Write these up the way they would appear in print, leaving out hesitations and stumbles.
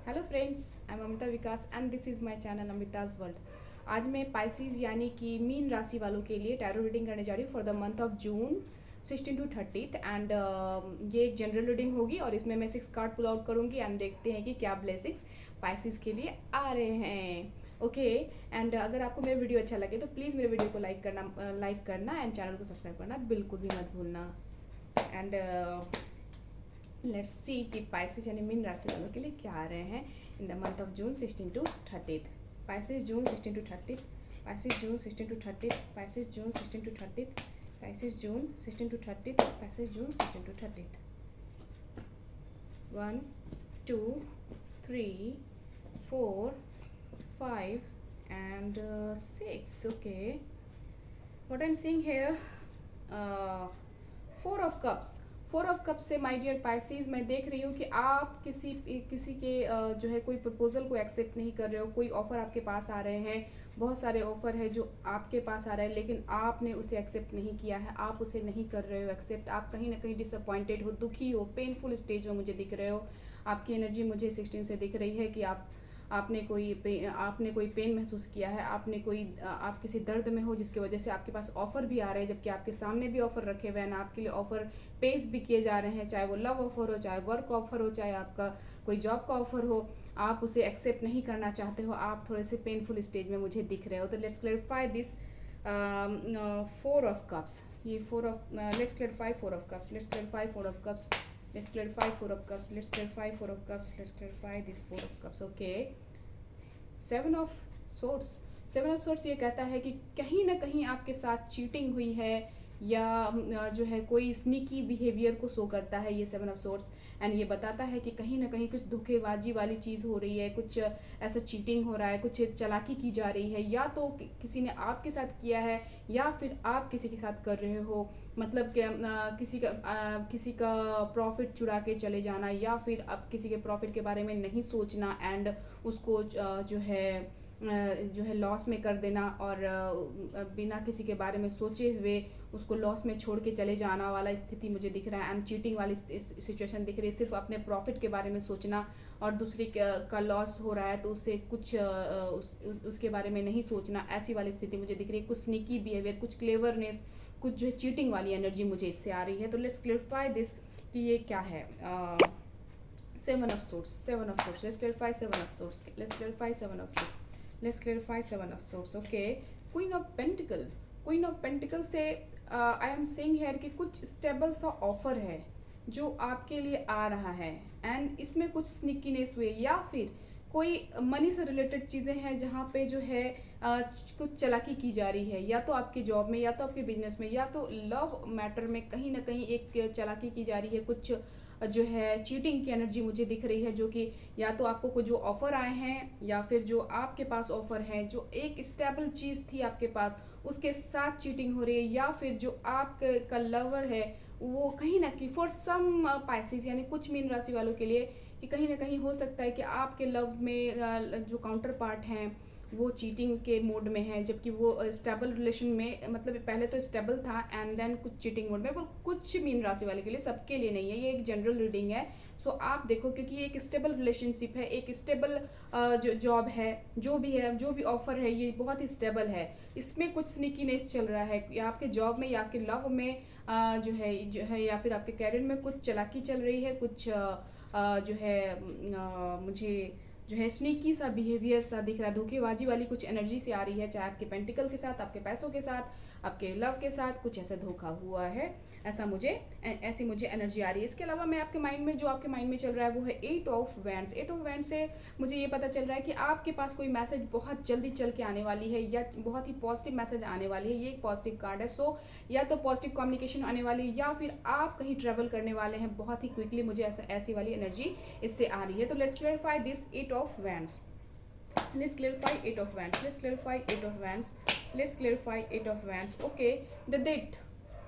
Hello friends, I am Amita Vikas and this is my channel Amita's world. आज मैं Pisces यानी कि मीन राशि वालों के लिए टैरो रीडिंग करने जा रही हूँ for the month of June 16 to 30 and ये एक जनरल रीडिंग होगी और इसमें मैं 6 कार्ड पुल आउट करूँगी एंड देखते हैं कि क्या ब्लेसिंग्स पाइसिस के लिए आ रहे हैं। ओके एंड अगर आपको मेरा वीडियो अच्छा लगे तो प्लीज़ मेरे वीडियो को लाइक करना एंड चैनल को सब्सक्राइब करना बिल्कुल भी मत भूलना। एंड लेट्स सी कि पाइसिस यानी मीन राशि वालों के लिए क्या आ रहे हैं in the month of June 16 to 30। Pisces June 16 to 30, Pisces June 16 to 30, Pisces June 16 to 30, Pisces June 16 to 30, Pisces June 16 to 30। 1 2 3 4 5 and 6. Okay, what I'm seeing here, four of cups. Four of cups से my dear Pisces मैं देख रही हूँ कि आप किसी किसी के जो है कोई प्रपोजल को एक्सेप्ट नहीं कर रहे हो। कोई ऑफ़र आपके पास आ रहे हैं, बहुत सारे ऑफ़र है जो आपके पास आ रहे हैं लेकिन आपने उसे एक्सेप्ट नहीं किया है, आप उसे नहीं कर रहे हो एक्सेप्ट। आप कहीं ना कहीं डिसअपॉइंटेड हो, दुखी हो, पेनफुल स्टेज में मुझे दिख रहे हो। आपकी एनर्जी मुझे 16 से दिख रही है कि आपने कोई पेन महसूस किया है, आप किसी दर्द में हो जिसकी वजह से आपके पास ऑफ़र भी आ रहे हैं, जबकि आपके सामने भी ऑफ़र रखे हुए हैं ना, आपके लिए ऑफ़र पेश भी किए जा रहे हैं, चाहे वो लव ऑफ़र हो, चाहे वर्क ऑफ़र हो, चाहे आपका कोई जॉब का ऑफ़र हो। आप उसे एक्सेप्ट नहीं करना चाहते हो, आप थोड़े से पेनफुल स्टेज में मुझे दिख रहे हो। तो let's clarify this four of cups. ये let's clarify four of cups, let's clarify four of cups, let's clarify four of cups, let's clarify four of cups, let's clarify this four of cups. Okay, seven of sorts. Seven of sorts ये कहता है कि कहीं ना कहीं आपके साथ cheating हुई है या जो है कोई स्नीकी बिहेवियर को शो करता है ये सेवन ऑफ सोर्ट्स। एंड ये बताता है कि कहीं ना कहीं कुछ धोखेबाजी वाली चीज़ हो रही है, कुछ ऐसा चीटिंग हो रहा है, कुछ चालाकी की जा रही है, या तो किसी ने आपके साथ किया है या फिर आप किसी के साथ कर रहे हो। मतलब कि किसी का प्रॉफिट चुरा के चले जाना या फिर अब किसी के प्रॉफिट के बारे में नहीं सोचना एंड उसको जो है लॉस में कर देना और बिना किसी के बारे में सोचे हुए उसको लॉस में छोड़ के चले जाना वाला स्थिति मुझे दिख रहा है। एंड चीटिंग वाली सिचुएशन दिख रही है। सिर्फ अपने प्रॉफिट के बारे में सोचना और दूसरे का लॉस हो रहा है तो उससे कुछ उसके बारे में नहीं सोचना, ऐसी वाली स्थिति मुझे दिख रही है। कुछ स्नीकी बिहेवियर, कुछ क्लेवरनेस, कुछ जो है चीटिंग वाली एनर्जी मुझे इससे आ रही है। तो लेट्स क्लियरिफाई दिस कि ये क्या है। Seven of sorts, seven of sorts, let's clarify seven of sorts, let's clarify seven of sorts, let's clarify seven of sorts. Okay, queen of pentacle. Queen of pentacle से I am saying here कि कुछ stable सा offer है जो आपके लिए आ रहा है एंड इसमें कुछ स्निकीनेस हुई या फिर कोई मनी से रिलेटेड चीज़ें हैं जहाँ पे जो है कुछ चालाकी की जा रही है, या तो आपके जॉब में या तो आपके बिजनेस में या तो लव मैटर में कहीं ना कहीं एक चालाकी की जा रही है। कुछ जो है चीटिंग की एनर्जी मुझे दिख रही है, जो कि या तो आपको कोई जो ऑफ़र आए हैं या फिर जो आपके पास ऑफ़र है, जो एक स्टेबल चीज़ थी आपके पास उसके साथ चीटिंग हो रही है, या फिर जो आपका लवर है वो कहीं ना कहीं फॉर सम पाइसिस यानी कुछ मीन राशि वालों के लिए कि कहीं ना कहीं हो सकता है कि आपके लव में जो काउंटर पार्ट हैं वो चीटिंग के मोड में है, जबकि वो स्टेबल रिलेशन में, मतलब पहले तो स्टेबल था एंड देन कुछ चीटिंग मोड में। वो कुछ मीन राशि वाले के लिए, सबके लिए नहीं है, ये एक जनरल रीडिंग है। सो आप देखो, क्योंकि ये एक स्टेबल रिलेशनशिप है, एक स्टेबल जो जॉब है, जो भी ऑफर है ये बहुत ही स्टेबल है। इसमें कुछ स्निकीनेस चल रहा है या आपके जॉब में या आपके लव में जो है या फिर आपके कैरियर में कुछ चालाकी चल रही है, कुछ जो है मुझे जो है स्नीकी सा बिहेवियर सा दिख रहा है, धोखेबाजी वाली कुछ एनर्जी से आ रही है, चाहे आपके पेंटिकल के साथ, आपके पैसों के साथ, आपके लव के साथ कुछ ऐसा धोखा हुआ है, ऐसी मुझे एनर्जी आ रही है। इसके अलावा मैं आपके माइंड में चल रहा है वो है eight of wands. Eight of wands से मुझे ये पता चल रहा है कि आपके पास कोई मैसेज बहुत जल्दी चल के आने वाली है या बहुत ही पॉजिटिव मैसेज आने वाली है। ये एक पॉजिटिव कार्ड है। सो या तो पॉजिटिव कम्युनिकेशन आने वाली है या फिर आप कहीं ट्रेवल करने वाले हैं बहुत ही क्विकली, मुझे ऐसी वाली एनर्जी इससे आ रही है। तो let's clarify this eight of wands, let's clarify eight of wands, let's clarify eight of wands, let's clarify eight of wands. Okay, the date,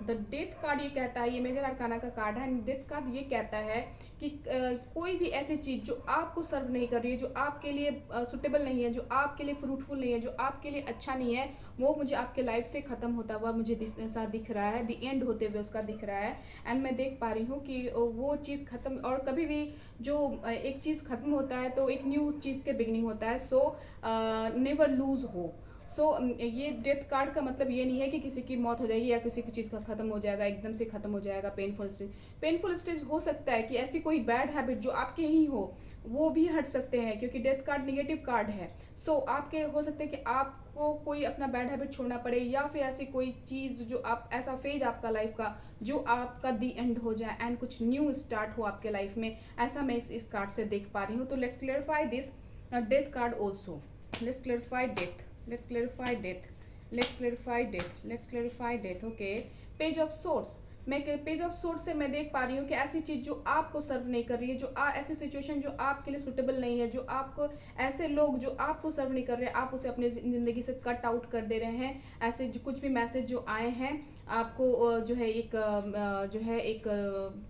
the death card ये कहता है, ये मेजर अरकाना का कार्ड है। डेथ कार्ड ये कहता है कि कोई भी ऐसी चीज़ जो आपको सर्व नहीं कर रही है, जो आपके लिए सुटेबल नहीं है, जो आपके लिए फ्रूटफुल नहीं है, जो आपके लिए अच्छा नहीं है, वो मुझे आपके लाइफ से ख़त्म होता हुआ मुझे ऐसा दिख रहा है, द एंड होते हुए उसका दिख रहा है। एंड मैं देख पा रही हूँ कि वो चीज़ ख़त्म, और कभी भी जो एक चीज़ ख़त्म होता है तो एक न्यू चीज़ के बिगनिंग होता है। सो नेवर लूज हो। सो ये डेथ कार्ड का मतलब ये नहीं है कि किसी की मौत हो जाएगी या किसी की चीज़ का ख़त्म हो जाएगा, एकदम से ख़त्म हो जाएगा। पेनफुल स्टेज हो सकता है कि ऐसी कोई बैड हैबिट जो आपके ही हो वो भी हट सकते हैं, क्योंकि डेथ कार्ड निगेटिव कार्ड है। सो आपके हो सकते हैं कि आपको कोई अपना बैड हैबिट छोड़ना पड़े, या फिर ऐसी कोई चीज़ जो आप, ऐसा फेज आपका लाइफ का जो आपका दी एंड हो जाए एंड कुछ न्यू स्टार्ट हो आपके लाइफ में, ऐसा मैं इस कार्ड से देख पा रही हूँ। तो let's clarify this death card also. Let's clarify death, let's clarify death, let's clarify death, let's clarify death। okay, page of source. मैं पेज ऑफ सोर्स से मैं देख पा रही हूँ कि ऐसी चीज़ जो आपको सर्व नहीं कर रही है, जो ऐसी सिचुएशन जो आपके लिए सुटेबल नहीं है, जो आपको, ऐसे लोग जो आपको सर्व नहीं कर रहे, आप उसे अपनी ज़िंदगी से कट आउट कर दे रहे हैं। ऐसे जो कुछ भी मैसेज जो आए हैं आपको, जो है एक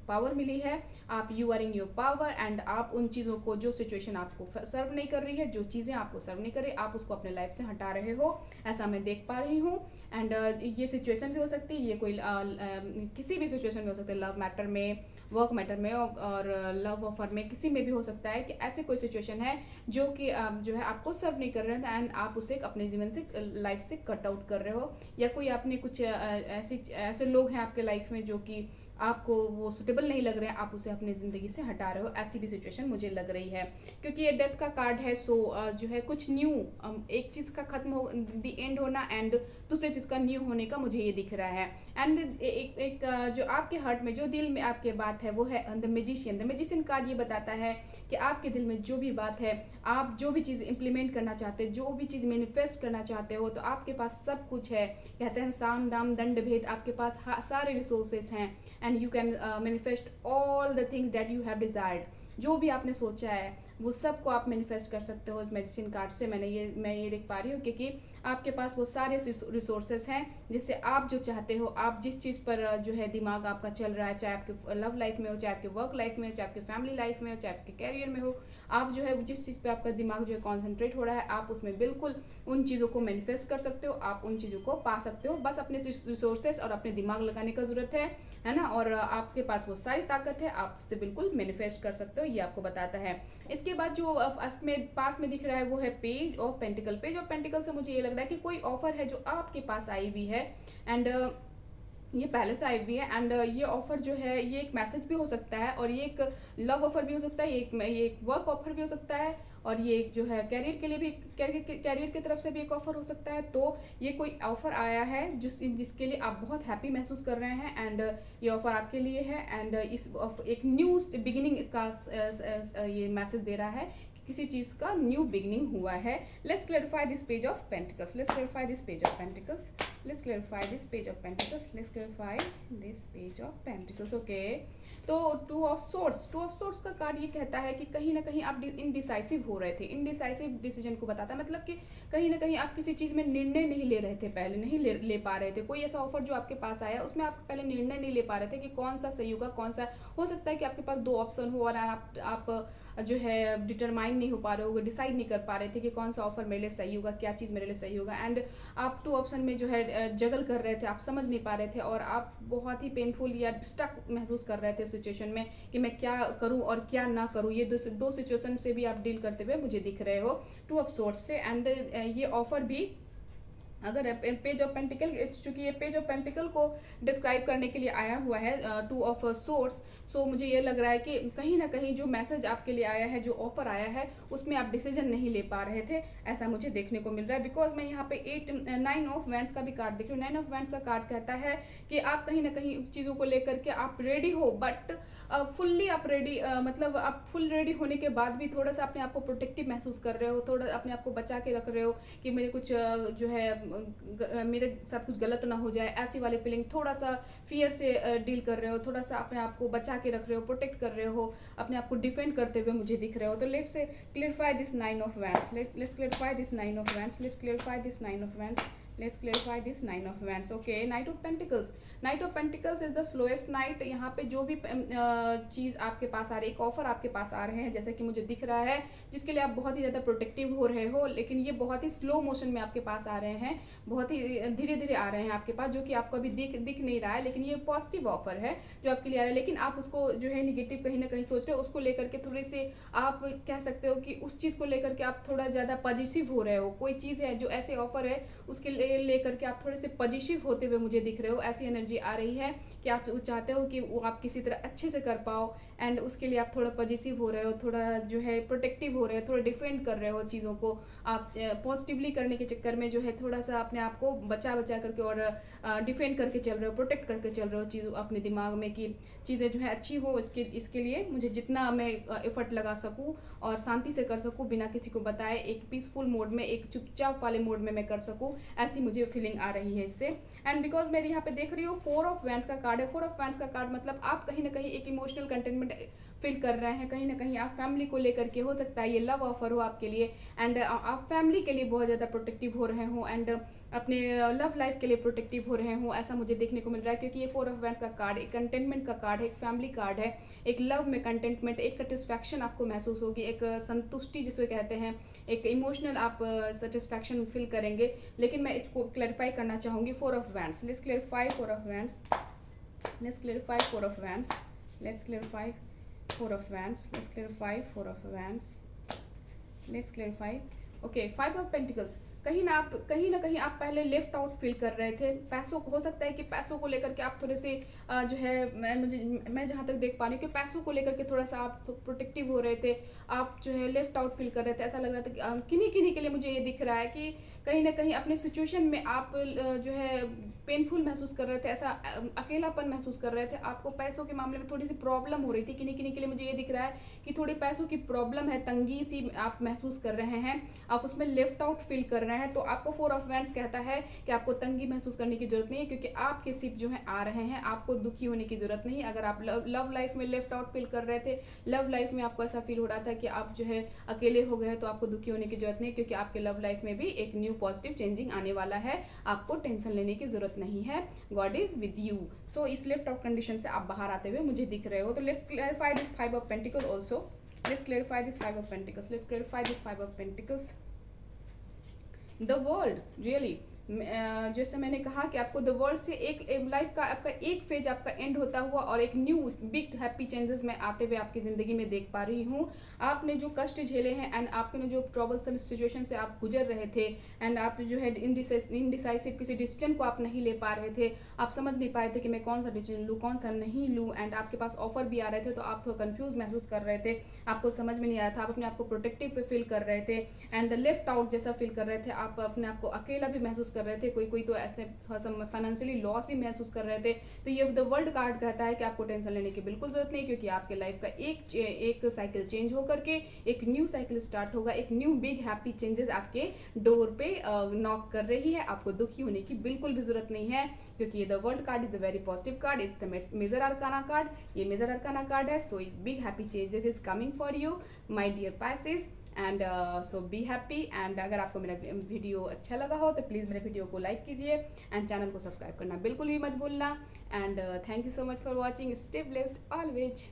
पावर मिली है, आप you are in your power, and आप उन चीज़ों को, जो सिचुएशन आपको सर्व नहीं कर रही है, जो चीज़ें आपको सर्व नहीं कर रही, आप उसको अपने लाइफ से हटा रहे हो, ऐसा मैं देख पा रही हूँ। एंड ये सिचुएशन भी हो सकती है, ये कोई किसी भी सिचुएशन में हो सकता है, लव मैटर में, वर्क मैटर में, और लव ऑफर में, किसी में भी हो सकता है कि ऐसे कोई सिचुएशन है जो कि जो है आपको सर्व नहीं कर रहे हैं, एंड आप उसे अपने जीवन से, लाइफ से कट आउट कर रहे हो, या कोई आपने कुछ ऐसे लोग हैं आपके लाइफ में जो कि आपको वो सुटेबल नहीं लग रहे हैं, आप उसे अपनी ज़िंदगी से हटा रहे हो, ऐसी भी सिचुएशन मुझे लग रही है, क्योंकि ये डेथ का कार्ड है। सो जो है कुछ न्यू, एक चीज़ का खत्म हो, द एंड होना, एंड दूसरी चीज़ का न्यू होने का मुझे ये दिख रहा है। एंड एक जो आपके हार्ट में, जो दिल में आपके बात है, वो है the magician. The magician card ये बताता है कि आपके दिल में जो भी बात है, आप जो भी चीज़ इंप्लीमेंट करना चाहते हो, जो भी चीज़ मैनिफेस्ट करना चाहते हो, तो आपके पास सब कुछ है। कहते हैं साम दाम दंड भेद, आपके पास सारे रिसोर्सेज हैं, and you can manifest all the things that you have desired. जो भी आपने सोचा है वो सब को आप मैनिफेस्ट कर सकते हो इस मैजिशियन कार्ड से। मैं ये देख पा रही हूँ, क्योंकि आपके पास वो सारे रिसोर्सेज हैं जिससे आप जो चाहते हो, आप जिस चीज़ पर जो है दिमाग आपका चल रहा है, चाहे आपके लव लाइफ में हो, चाहे आपके वर्क लाइफ में हो, चाहे आपके फैमिली लाइफ में हो, चाहे आपके कैरियर में हो, आप जो है जिस चीज़ पे आपका दिमाग जो है कॉन्सेंट्रेट हो रहा है, आप उसमें बिल्कुल उन चीज़ों को मैनिफेस्ट कर सकते हो, आप उन चीज़ों को पा सकते हो। बस अपने रिसोर्सेज और अपने दिमाग लगाने का ज़रूरत है ना, और आपके पास वो सारी ताकत है, आप उससे बिल्कुल मैनिफेस्ट कर सकते हो, ये आपको बताता है। इसके बाद जो पास्ट में दिख रहा है वो है page of pentacle. Page of pentacle से मुझे ये लग रहा है कि कोई ऑफर है जो आपके पास आई हुई है, एंड ये पहले से आई हुई है, एंड ये ऑफर जो है ये एक मैसेज भी हो सकता है, और ये एक लव ऑफर भी हो सकता है, ये एक वर्क ऑफर भी हो सकता है, और ये एक जो है कैरियर के लिए भी, कैरियर की तरफ से भी एक ऑफर हो सकता है। तो ये कोई ऑफर आया है जिसके लिए आप बहुत हैप्पी महसूस कर रहे हैं, एंड ये ऑफर आपके लिए है, एंड इस एक न्यू बिगिनिंग का ये मैसेज दे रहा है, किसी चीज़ का न्यू बिगिनिंग हुआ है। Let's clarify this page of pentacles, let's clarify this page of pentacles, let's clarify this page of pentacles, let's clarify this page of pentacles। okay, तो टू ऑफ सोर्ट्स का card ये कहता है कि कहीं ना कहीं आप इनडिसाइसिव हो रहे थे, इनडिसाइसिव डिसीजन को बताता है, मतलब कि कहीं ना कहीं आप किसी चीज़ में निर्णय नहीं ले रहे थे, पहले नहीं ले पा रहे थे। कोई ऐसा ऑफर जो आपके पास आया उसमें आप पहले निर्णय नहीं ले पा रहे थे कि कौन सा सही होगा, कौन सा, हो सकता है कि आपके पास दो ऑप्शन हो और आप जो है डिटरमाइन नहीं हो पा रहे हो, डिसाइड नहीं कर पा रहे थे कि कौन सा ऑफर मेरे लिए सही होगा, क्या चीज़ मेरे लिए सही होगा, एंड आप टू ऑप्शन में जो है जगल कर रहे थे, आप समझ नहीं पा रहे थे, और आप बहुत ही पेनफुल या स्टक महसूस कर रहे थे उस सिचुएशन में कि मैं क्या करूं और क्या ना करूं। ये दो सिचुएशन से भी आप डील करते हुए मुझे दिख रहे हो टू ऑफ सोर्ट्स से, एंड ये ऑफर भी, अगर पेज ऑफ पेंटिकल, चूंकि ये पेज ऑफ पेंटिकल को डिस्क्राइब करने के लिए आया हुआ है टू ऑफ सोर्ट्स, सो मुझे ये लग रहा है कि कहीं ना कहीं जो मैसेज आपके लिए आया है, जो ऑफर आया है, उसमें आप डिसीजन नहीं ले पा रहे थे, ऐसा मुझे देखने को मिल रहा है। बिकॉज मैं यहाँ पे 9 ऑफ वैंड्स का भी कार्ड देख रही हूँ। 9 ऑफ वैंड्स का कार्ड कहता है कि आप कहीं ना कहीं चीज़ों को लेकर के आप रेडी हो, बट फुल्ली आप रेडी, मतलब आप फुल रेडी होने के बाद भी थोड़ा सा अपने आप को प्रोटेक्टिव महसूस कर रहे हो, थोड़ा अपने आप को बचा के रख रहे हो कि मेरे कुछ जो है मेरे साथ कुछ गलत ना हो जाए, ऐसी वाली फीलिंग, थोड़ा सा फियर से डील कर रहे हो, थोड़ा सा अपने आप को बचा के रख रहे हो, प्रोटेक्ट कर रहे हो, अपने आप को डिफेंड करते हुए मुझे दिख रहे हो। तो let's clarify this 9 of wands, let's clarify this 9 of wands, let's clarify this 9 of wands, Let's clarify this Nine of Wands. Okay, Knight of Pentacles. Knight of Pentacles is the slowest night. यहाँ पे जो भी चीज़ आपके पास आ रही है, एक offer आपके पास आ रहे हैं जैसा कि मुझे दिख रहा है, जिसके लिए आप बहुत ही ज़्यादा प्रोटेक्टिव हो रहे हो, लेकिन ये बहुत ही स्लो मोशन में आपके पास आ रहे हैं, बहुत ही धीरे धीरे आ रहे हैं आपके पास, जो कि आपको अभी दिख नहीं रहा है, लेकिन ये पॉजिटिव ऑफर है जो आपके लिए आ रहा है। लेकिन आप उसको जो है निगेटिव कहीं ना कहीं सोच रहे हो, उसको लेकर के थोड़ी सी आप कह सकते हो कि उस चीज़ को लेकर के आप थोड़ा ज़्यादा पॉजिटिव हो रहे हो। कोई चीज़ है जो ऐसे ऑफर है उसके लेकर के आप थोड़े से पॉजिटिव होते हुए मुझे दिख रहे हो। ऐसी एनर्जी आ रही है कि आप चाहते हो कि वो आप किसी तरह अच्छे से कर पाओ, एंड उसके लिए आप थोड़ा पॉजिटिव हो रहे हो, थोड़ा जो है प्रोटेक्टिव हो रहे हो, थोड़ा डिफेंड कर रहे हो चीज़ों को। आप पॉजिटिवली करने के चक्कर में जो है थोड़ा सा अपने आप को बचा करके और डिफेंड करके चल रहे हो, प्रोटेक्ट करके चल रहे हो चीज़ अपने दिमाग में कि चीज़ें जो है अच्छी हो। इसके लिए मुझे जितना मैं एफर्ट लगा सकूँ और शांति से कर सकूँ, बिना किसी को बताए, एक पीसफुल मोड में, एक चुपचाप वाले मोड में मैं कर सकूँ, ऐसी मुझे फीलिंग आ रही है इससे। एंड बिकॉज मैं यहाँ पे देख रही हूँ 4 ऑफ वैंड्स का कार्ड है। 4 ऑफ वैंड्स का कार्ड मतलब आप कहीं ना कहीं एक इमोशनल कंटेनमेंट फील कर रहे हैं, कहीं ना कहीं आप फैमिली को लेकर के, हो सकता है ये लव ऑफर हो आपके लिए, एंड आप फैमिली के लिए बहुत ज़्यादा प्रोटेक्टिव हो रहे हो, एंड अपने लव लाइफ के लिए प्रोटेक्टिव हो रहे हो, ऐसा मुझे देखने को मिल रहा है। क्योंकि ये 4 ऑफ वैंड्स का कार्ड एक कंटेनमेंट का कार्ड है, एक फैमिली कार्ड है, एक लव में कंटेंटमेंट, एक सेटिस्फैक्शन आपको महसूस होगी, एक संतुष्टि जिसे कहते हैं, एक इमोशनल आप सेटिस्फैक्शन फील करेंगे। लेकिन मैं इसको क्लैरिफाई करना चाहूँगी 4 of wands. Let's clarify 4 of wands. Let's clarify 4 of Wands. Let's clarify 4 of Wands. Let's clarify 4 of Wands. Let's clarify. Okay, 5 of Pentacles. कहीं ना कहीं आप पहले लेफ्ट आउट फील कर रहे थे। पैसों को, हो सकता है कि पैसों को लेकर के आप थोड़े से जो है, मैं जहाँ तक देख पा रही हूँ कि पैसों को लेकर के थोड़ा सा आप प्रोटेक्टिव हो रहे थे, आप जो है लेफ्ट आउट फील कर रहे थे। ऐसा लग रहा था कि किन्हीं के लिए मुझे ये दिख रहा है कि कहीं ना कहीं अपने सिचुएशन में आप जो है पेनफुल महसूस कर रहे थे, ऐसा अकेलापन महसूस कर रहे थे, आपको पैसों के मामले में थोड़ी सी प्रॉब्लम हो रही थी। किन्हीं के लिए मुझे ये दिख रहा है कि थोड़ी पैसों की प्रॉब्लम है, तंगी सी आप महसूस कर रहे हैं, आप उसमें लेफ्ट आउट फील कर रहे हैं। तो आपको 4 ऑफ वैंड्स कहता है कि आपको तंगी महसूस करने की जरूरत नहीं है, क्योंकि आपके सिप जो है आ रहे हैं, आपको दुखी होने की जरूरत नहीं। अगर आप लव लाइफ में लेफ्ट आउट फील कर रहे थे, लव लाइफ में आपको ऐसा फील हो रहा था कि आप जो है अकेले हो गए, तो आपको दुखी होने की जरूरत नहीं, क्योंकि आपके लव लाइफ में भी एक न्यू पॉजिटिव चेंजिंग आने वाला है, आपको टेंशन लेने की जरूरत नहीं है। God is with you. So इस लेफ्ट आउट कंडीशन से आप बाहर आते हुए मुझे दिख रहे हो। तो let's clarify this 5 of pentacles also. Let's clarify this 5 of pentacles. Let's clarify this 5 of pentacles. The world really, जैसे मैंने कहा कि आपको द वर्ल्ड से एक लाइफ का आपका एक फेज आपका एंड होता हुआ और एक न्यू बिग हैप्पी चेंजेस में आते हुए आपकी ज़िंदगी में देख पा रही हूँ। आपने जो कष्ट झेले हैं एंड आपने जो ट्रबलसम सिचुएशन से आप गुजर रहे थे, एंड आप जो है इनडिसाइसिव किसी डिसीजन को आप नहीं ले पा रहे थे, आप समझ नहीं पा रहे थे कि मैं कौन सा डिसीजन लूँ, कौन सा नहीं लूँ, एंड आपके पास ऑफर भी आ रहे थे तो आप थोड़ा कंफ्यूज महसूस कर रहे थे, आपको समझ में नहीं आ रहा था, आप अपने आप को प्रोटेक्टिव फील कर रहे थे, एंड लेफ्ट आउट जैसा फील कर रहे थे, आप अपने आप को अकेला भी महसूस कर रहे थे, कोई तो ऐसे फाइनेंशियली लॉस भी महसूस कर रहे थे। तो ये द वर्ल्ड कार्ड कहता है कि आपको टेंशन लेने की बिल्कुल जरूरत नहीं, क्योंकि आपके लाइफ का एक साइकिल चेंज होकर के एक न्यू साइकिल स्टार्ट होगा, एक न्यू बिग हैप्पी चेंजेस आपके डोर पे नॉक कर रही है। आपको दुखी होने की बिल्कुल भी जरूरत नहीं है, क्योंकि ये the world card is the very positive card, is the major arcana card, ये मेजर अरकाना कार्ड है। So is big happy changes is coming for you my dear Pisces, and so be happy. And अगर आपको मेरा video अच्छा लगा हो तो please मेरे वीडियो को लाइक कीजिए एंड चैनल को सब्सक्राइब करना बिल्कुल भी मत भूलना। And thank you so much for watching. Stay blessed always.